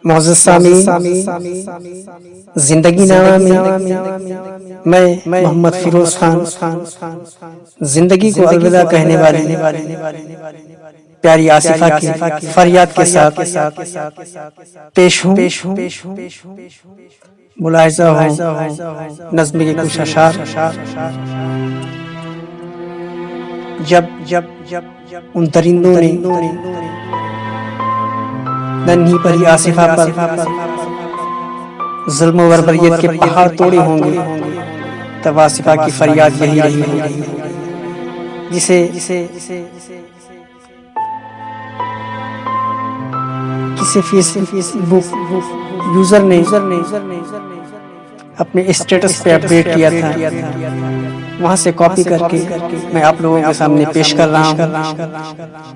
मोअज़्ज़ज़ सामीन, जिंदगी नामा में मैं मोहम्मद फिरोज खान जिंदगी को अलविदा कहने वाली प्यारी आसिफा की फरियाद के साथ पेश हूँ। मुलाहिज़ा हो नज़्म के कुछ अशार। जब उन दरिंदों ने नन्ही परी आसिफा पर जुल्म व बर्बरियत के पहाड़ तोड़े होंगे, तब आसिफा की फरियाद यही रही होगी, जिसे किसी फेसबुक यूजर ने अपने स्टेटस पे अपडेट किया था। वहां से कॉपी करके मैं आप लोगों के सामने पेश कर रहा हूँ।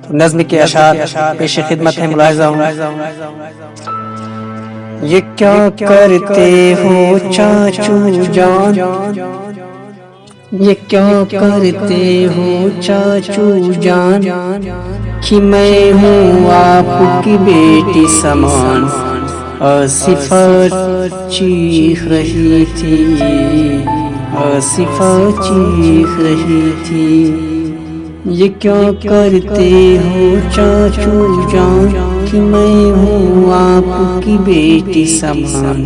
तो नज़्म के अशार पेश खिदमत है, मुलाहिज़ा हो। ये क्या करते हो चाचू जान, ये क्या करते हो चाचू जान, कि मैं हूँ आपकी बेटी समान। आसिफा चीख रही थी, आसिफा चीख रही थी। ये क्या करते हो चाचू जान, कि मैं हूँ आपकी बेटी समान।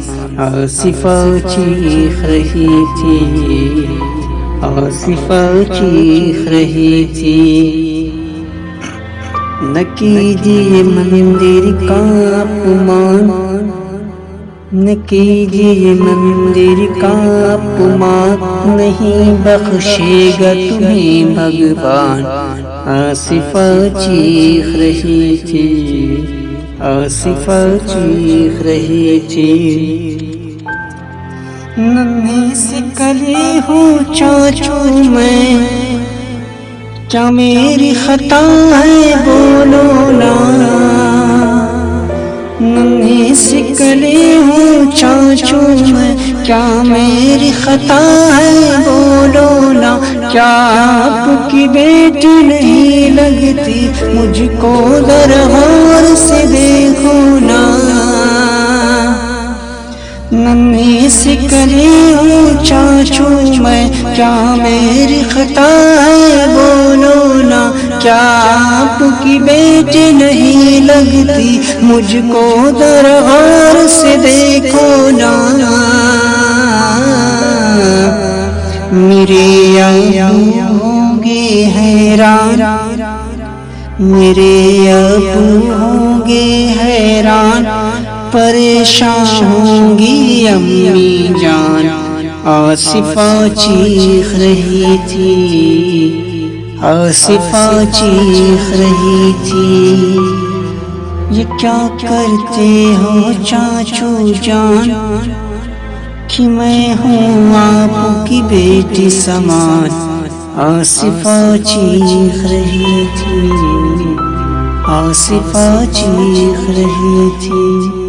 आसिफा चीख रही थी, आसिफा चीख रही थी। न कीजिए मंदिर का अपमान, न कीजिए मंदिर का अपमान, नहीं बख्शेगा तुम्हें भगवान। आसिफा चीख रही थी, आसिफा चीख रही थी। नन्ही सी कली हूँ चाचू मैं, क्या मेरी खता है बोलो ना। नन्ही सी कली हूँ चाचू मैं, क्या मेरी खता है बोलो ना। क्या आपकी बेटी नहीं लगती, मुझको दरबार से देखो ना। नन्ही सी कली हूँ चाचू मैं, क्या मेरी खता है बोलो ना। क्या आपकी बेटी नहीं लगती, मुझको दरबार से देखो ना। मेरे अबू होंगे हैरान, मेरे अबू होंगे हैरान, परेशान होंगी अम्मी जान। आसिफा चीख रही थी, आसिफा चीख रही थी। ये क्या करते हो चाचू जान, कि मैं हूँ आपकी बेटी समान। आसिफा चीख रही थी, आसिफा चीख रही थी।